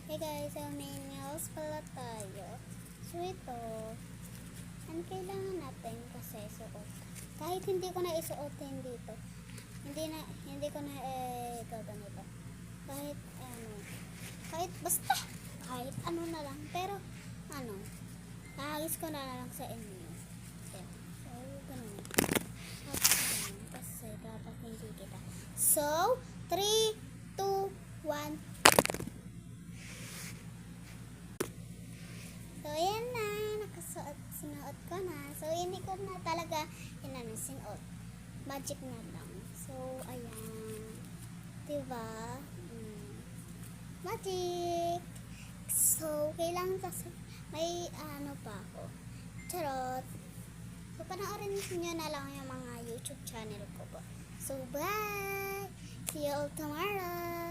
Hey guys, so may nails pala tayo. So ito, ang kailangan natin kasi suot. Kahit hindi ko na isuotin dito, hindi ko na gaganito. Kahit basta, kahit ano na lang. Pero, kahagis ko na lang sa inyo. Yan. So, ganun. Kasi dapat hindi kita. So, 3, 2, 1. So, ayan na. Sinuot ko na. So, hindi ko na talaga sinuot. Magic na lang. So, ayan. Diba? Magic! So, kailangan kasi may pa ako. Charot! So, panoorin nyo na lang yung mga YouTube channel ko po. So, bye! See you all tomorrow!